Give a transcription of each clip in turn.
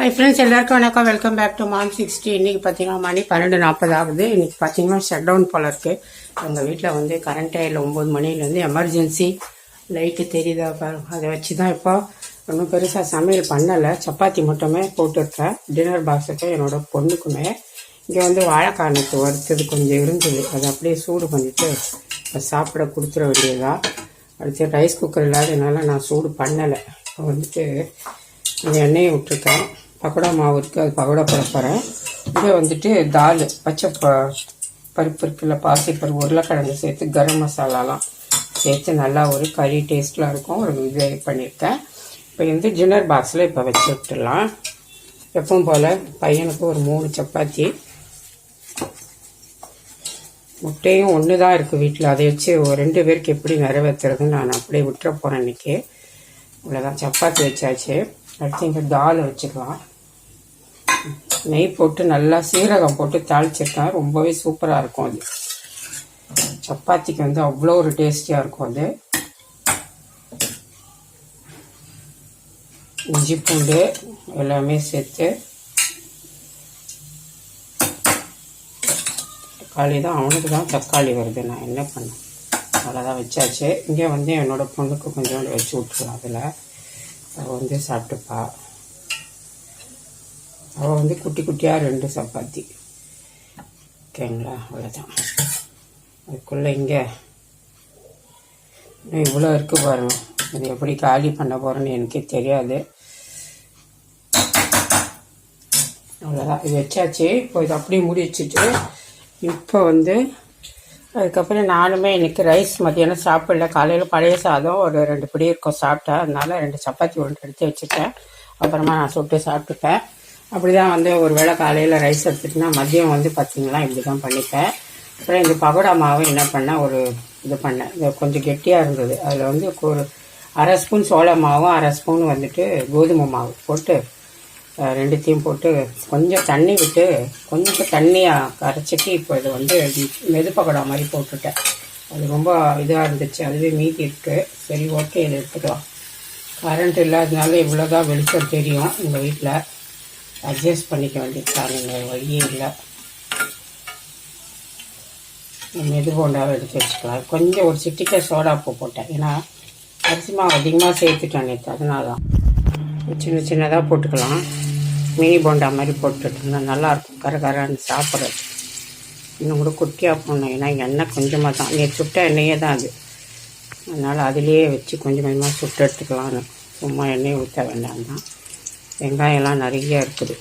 High ஃப்ரெண்ட்ஸ், எல்லாருக்கும் வணக்கம். Welcome back to mom 60. இன்றைக்கி பார்த்தீங்கன்னா மணி 12:40 ஆகுது. இன்றைக்கி பார்த்தீங்கன்னா ஷட் டவுன் போல இருக்குது. எங்கள் வீட்டில் வந்து கரண்ட்டே இல்லை. 9 மணிலேருந்து எமர்ஜென்சி லைட்டு தெரியுதா பாருங்க. அதை வச்சு தான் இப்போ ஒன்றும் பெருசாக சமையல் பண்ணலை. சப்பாத்தி மட்டுமே போட்டுருக்கேன் டின்னர் பாக்ஸுக்கு என்னோடய பொண்ணுக்குமே. இங்கே வந்து வாழைக்காய்க்கு வறுத்தது கொஞ்சம் இருந்தது, அதை அப்படியே சூடு பண்ணிவிட்டு சாப்பிட கொடுத்துட வேண்டியதாக. அடுத்து ரைஸ் குக்கர் இல்லாததுனால நான் சூடு பண்ணலை. இப்போ வந்துட்டு இந்த எண்ணெயை விட்டுருக்கேன். பக்கோடா மாவு இருக்குது, அது பக்கோடா போட போகிறேன். இங்கே வந்துட்டு தால் பச்சை பருப்பு இருக்குல்ல, பாசிப்பருப்பு, உருளைக்கிழங்கு சேர்த்து கரம் மசாலாலாம் சேர்த்து நல்லா ஒரு கறி டேஸ்ட்டில் இருக்கும். ஒரு இது பண்ணியிருக்கேன். இப்போ வந்து டின்னர் பாக்ஸில் இப்போ வச்சு விட்டுடலாம். எப்பவும் போல் பையனுக்கு ஒரு 3 சப்பாத்தி, முட்டையும் ஒன்று தான் இருக்குது வீட்டில். அதை வச்சு ஒரு 2 பேருக்கு எப்படி நிறைவேற்றுறதுன்னு நான் அப்படியே விட்டுற போகிறேன் இன்றைக்கி. இவ்வளோதான், சப்பாத்தி வச்சாச்சு. அடுத்து இங்கே தால் வச்சுக்கலாம். நெய் போட்டு நல்லா சீரகம் போட்டு தாளிச்சிருக்கேன். ரொம்பவே சூப்பராக இருக்கும் அது. சப்பாத்திக்கு வந்து அவ்வளோ ஒரு டேஸ்டியாக இருக்கும் அது. இஞ்சி பூண்டு எல்லாமே சேர்த்து, தக்காளி தான், அவனுக்கு தான் தக்காளி வருது, நான் என்ன பண்ணேன். அவ்வளோதான் வச்சாச்சு. இங்கே வந்து என்னோடய பொண்ணுக்கு கொஞ்சோண்டு வச்சு விட்டுருலாம். அதில் அவள் வந்து சாப்பிட்டுப்பா. அவள் வந்து குட்டி குட்டியாக 2 சப்பாத்தி. ஓகேங்களா, அவ்வளோதான். அதுக்குள்ளே இங்கே இவ்வளோ இருக்குது பாருங்கள். இது எப்படி காலி பண்ண போகிறேன்னு எனக்கே தெரியாது. அவ்வளோதான், இது வச்சாச்சு. இப்போ இது அப்படியே மூடி வச்சுட்டு இப்போ வந்து அதுக்கப்புறம் நானுமே இன்றைக்கி ரைஸ் மதியானம் சாப்பிடல. காலையில் பழைய சாதம் ஒரு 2 பிடி இருக்கும் சாப்பிட்டேன். அதனால் 2 சப்பாத்தி ஒன்று எடுத்து வச்சுட்டேன். அப்புறமா நான் சுட்டு சாப்பிட்டுப்பேன். அப்படி தான் வந்து ஒரு வேளை காலையில் ரைஸ் எடுத்துட்டுனா மதியம் வந்து பார்த்திங்களா இப்படி தான் பண்ணிப்பேன். அப்புறம் இந்த பகோடா மாவு என்ன பண்ணேன், ஒரு இது பண்ணேன். இது கொஞ்சம் கெட்டியாக இருந்தது. அதில் வந்து ஒரு 1/2 ஸ்பூன் சோள மாவும் 1/2 ஸ்பூன் வந்துட்டு கோதுமை மாவு போட்டு 2த்தையும் போட்டு கொஞ்சம் தண்ணி விட்டு கொஞ்சம் தண்ணியாக கரைச்சிட்டு இப்போ இது வந்து மெது பக்கோடா மாதிரி போட்டுட்டேன். அது ரொம்ப இதாக இருந்துச்சு. அதுவே மீதி இருக்குது. சரி, ஓகே, இதை எடுத்துக்கலாம். கரண்ட் இல்லாததுனால இவ்வளோ தான் வெளிச்சம் தெரியும். எங்கள் வீட்டில் அட்ஜஸ்ட் பண்ணிக்க வேண்டியதுதான், எங்கள் வழியே இல்லை. மெது போண்டாவை எடுத்து வச்சுக்கலாம். கொஞ்சம் ஒரு சிட்டிக்கை சோடாப்பூ போட்டேன். ஏன்னா அரிசி மாவு அதிகமாக சேர்த்துட்டேன் நேற்று, அதனால தான். சின்ன சின்னதாக போட்டுக்கலாம். மினி போண்டா மாதிரி போட்டுட்டோம்னா நல்லாயிருக்கும், கரகரான்னு சாப்பிட்றது. இன்னும் கூட குட்டியாக போடணும். ஏன்னா எண்ணெய் கொஞ்சமாக தான், நேற்று சுட்ட எண்ணெயே தான் அது. அதனால் அதிலேயே வச்சு கொஞ்சம் கொஞ்சமாக சுட்டு எடுத்துக்கலான்னு. சும்மா எண்ணெயை ஊற்ற வேண்டாம் தான். வெங்காயம்லாம் நிறைய இருக்குது.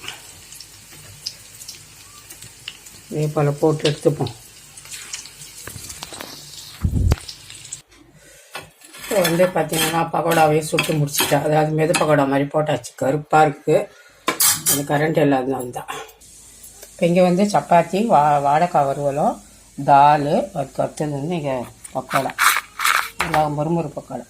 இதே போல் போட்டு எடுத்துப்போம். இப்போ வந்து பார்த்திங்கன்னா பக்கோடாவே சுட்டு முடிச்சுட்டேன். அதாவது மெது பக்கோடா மாதிரி போட்டாச்சு. கருப்பாக இருக்குது, அது கரண்ட் இல்லாதனால தான். இப்போ இங்கே வந்து சப்பாத்தி, வாழைக்காய் வறுவலும், தால், அதுக்கு அடுத்தது வந்து இங்கே பக்கோடா, நல்லா மொறுமொறு பக்கோடா.